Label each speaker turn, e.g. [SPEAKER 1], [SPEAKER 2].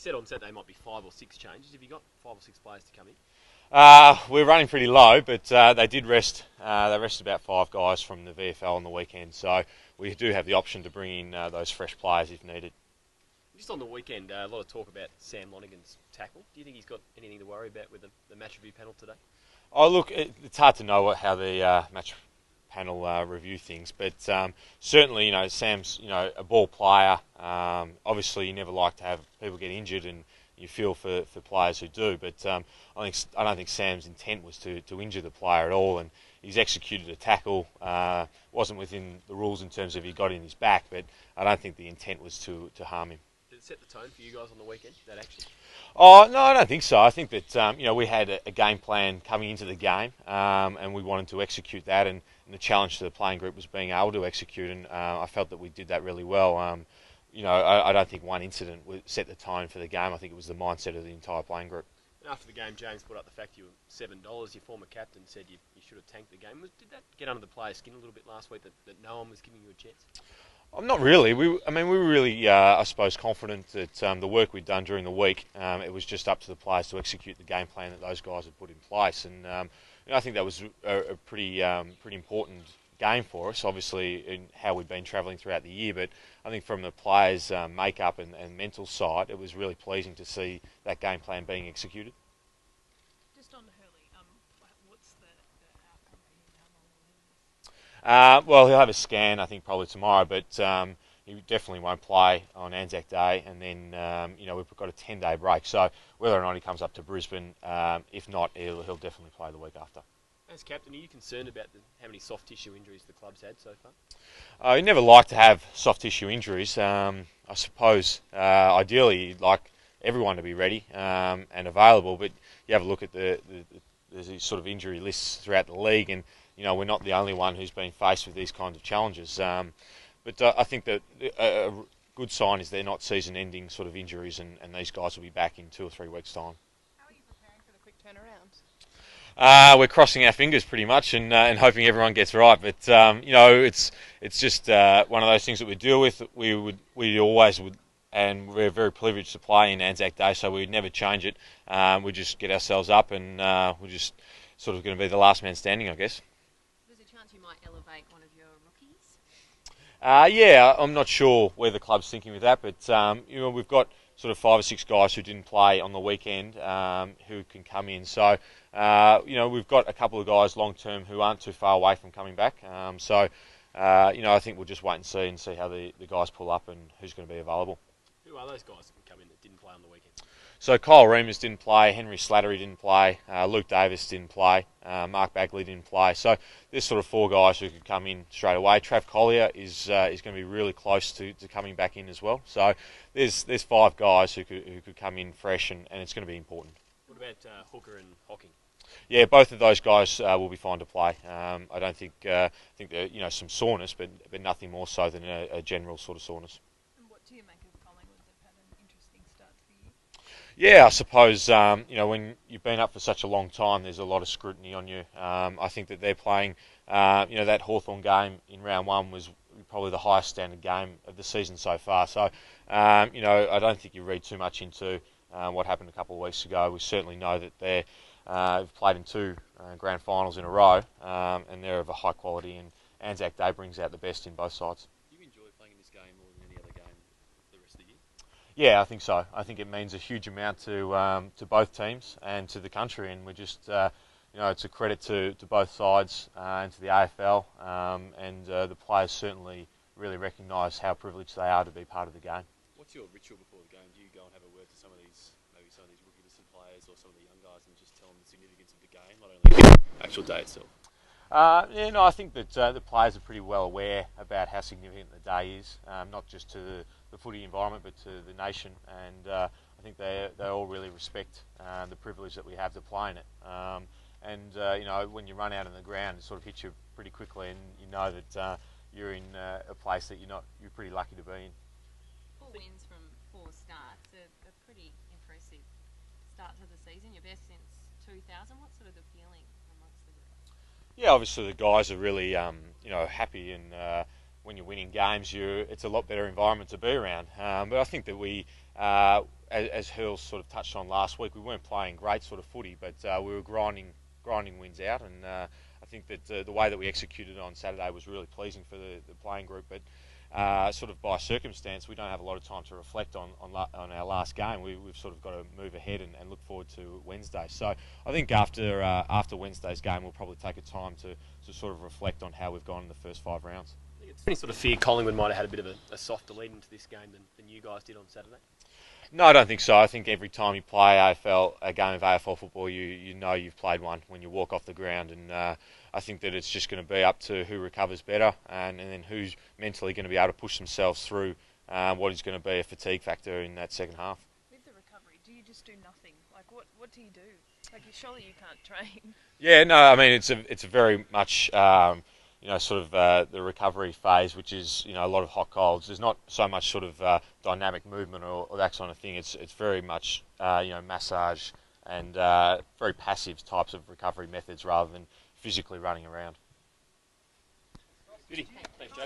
[SPEAKER 1] said on Saturday might be 5 or 6 changes. Have you got 5 or 6 players to come in?
[SPEAKER 2] We're running pretty low, but they did rest. They rested about 5 guys from the VFL on the weekend, so we do have the option to bring in those fresh players if needed.
[SPEAKER 1] Just on the weekend, a lot of talk about Sam Lonigan's tackle. Do you think he's got anything to worry about with the match review panel today?
[SPEAKER 2] Oh, look, it's hard to know how the match panel review things, but certainly, Sam's, a ball player. Obviously, you never like to have people get injured, and you feel for players who do. But I don't think Sam's intent was to injure the player at all, and he's executed a tackle. Wasn't within the rules in terms of he got in his back, but I don't think the intent was to harm him.
[SPEAKER 1] Did it set the tone for you guys on the weekend, that action?
[SPEAKER 2] Oh, no, I don't think so. I think that, we had a game plan coming into the game, and we wanted to execute that, and the challenge to the playing group was being able to execute, and I felt that we did that really well. I don't think one incident would set the tone for the game. I think it was the mindset of the entire playing group.
[SPEAKER 1] After the game, James put up the fact you were $7. Your former captain said you should have tanked the game. Did that get under the player's skin a little bit last week, that no one was giving you a chance?
[SPEAKER 2] Not really. We were really, I suppose, confident that the work we'd done during the week, it was just up to the players to execute the game plan that those guys had put in place. And I think that was a pretty important game for us, obviously, in how we've been travelling throughout the year. But I think from the players' makeup and mental side, it was really pleasing to see that game plan being executed.
[SPEAKER 3] Just on Hurley, what's the outcome for him? How long will he miss?
[SPEAKER 2] Well, he'll have a scan, I think, probably tomorrow, but he definitely won't play on Anzac Day, and then we've got a 10-day break. So whether or not he comes up to Brisbane, if not, he'll definitely play the week after.
[SPEAKER 1] As captain, are you concerned about how many soft tissue injuries the club's had so far?
[SPEAKER 2] You never like to have soft tissue injuries. I suppose ideally you'd like everyone to be ready and available, but you have a look at the sort of injury lists throughout the league, and we're not the only one who's been faced with these kinds of challenges. But I think that a good sign is they're not season-ending sort of injuries, and these guys will be back in 2 or 3 weeks' time.
[SPEAKER 3] How are you preparing for the quick turnaround?
[SPEAKER 2] We're crossing our fingers pretty much and hoping everyone gets right. But it's just one of those things that we deal with. We always would, and we're very privileged to play in Anzac Day, so we'd never change it. We just get ourselves up, and we're just sort of going to be the last man standing, I guess.
[SPEAKER 3] There's a chance you might elevate one of your rookies?
[SPEAKER 2] Yeah, I'm not sure where the club's thinking with that, but we've got sort of 5 or 6 guys who didn't play on the weekend who can come in. So, we've got a couple of guys long term who aren't too far away from coming back. I think we'll just wait and see how the guys pull up and who's going to be available.
[SPEAKER 1] Who are those guys that can come in that didn't play on the weekend?
[SPEAKER 2] So Kyle Remus didn't play, Henry Slattery didn't play, Luke Davis didn't play, Mark Bagley didn't play. So there's sort of 4 guys who could come in straight away. Trav Collier is going to be really close to coming back in as well. So there's 5 guys who could come in fresh, and it's going to be important.
[SPEAKER 1] What about Hooker and Hocking?
[SPEAKER 2] Yeah, both of those guys will be fine to play. I don't think there's some soreness, but nothing more so than a general sort of soreness.
[SPEAKER 3] And what do you make of Collingwood? They've had an interesting start to the year.
[SPEAKER 2] Yeah, I suppose when you've been up for such a long time, there's a lot of scrutiny on you. I think that they're playing, that Hawthorn game in round 1 was probably the highest standard game of the season so far. So, I don't think you read too much into what happened a couple of weeks ago. We certainly know that they've played in 2 grand finals in a row, and they're of a high quality, and Anzac Day brings out the best in both sides.
[SPEAKER 1] Do you enjoy playing in this game more than any other game the rest of the year?
[SPEAKER 2] Yeah, I think so. I think it means a huge amount to both teams and to the country, and we're just, it's a credit to both sides and to the AFL, and the players certainly really recognise how privileged they are to be part of the game.
[SPEAKER 1] What's your ritual before the game? Do you go and have a word to some of these rookie listed players or some of the young guys and just tell them the significance of the game, not only the actual day itself?
[SPEAKER 2] I think that the players are pretty well aware about how significant the day is, not just to the footy environment but to the nation, and I think they all really respect the privilege that we have to play in it. When you run out on the ground, it sort of hits you pretty quickly, and you know that you're in a place that you're pretty lucky to be in.
[SPEAKER 3] 4 wins from 4 starts, a pretty impressive start to the season. Your best since 2000. What's sort of the feeling amongst the group?
[SPEAKER 2] Yeah, obviously the guys are really happy, and when you're winning games, it's a lot better environment to be around. But I think that we, as Hurls sort of touched on last week, we weren't playing great sort of footy, but we were grinding wins out, and I think that the way that we executed on Saturday was really pleasing for the playing group. But sort of by circumstance, we don't have a lot of time to reflect on our last game. We've sort of got to move ahead and look forward to Wednesday. So I think after Wednesday's game, we'll probably take a time to sort of reflect on how we've gone in the first 5 rounds.
[SPEAKER 1] Any sort of fear Collingwood might have had a bit of a softer lead into this game than you guys did on Saturday?
[SPEAKER 2] No, I don't think so. I think every time you play a game of AFL football, you know you've played one when you walk off the ground, and I think that it's just going to be up to who recovers better and then who's mentally going to be able to push themselves through what is going to be a fatigue factor in that second half.
[SPEAKER 4] With the recovery, do you just do nothing? Like, what do you do? Like, surely you can't train.
[SPEAKER 2] Yeah, no, I mean it's a very much sort of the recovery phase, which is a lot of hot colds. There's not so much sort of dynamic movement or that sort of thing. It's very much massage and very passive types of recovery methods rather than physically running around.
[SPEAKER 1] Beauty. Thanks, Joe.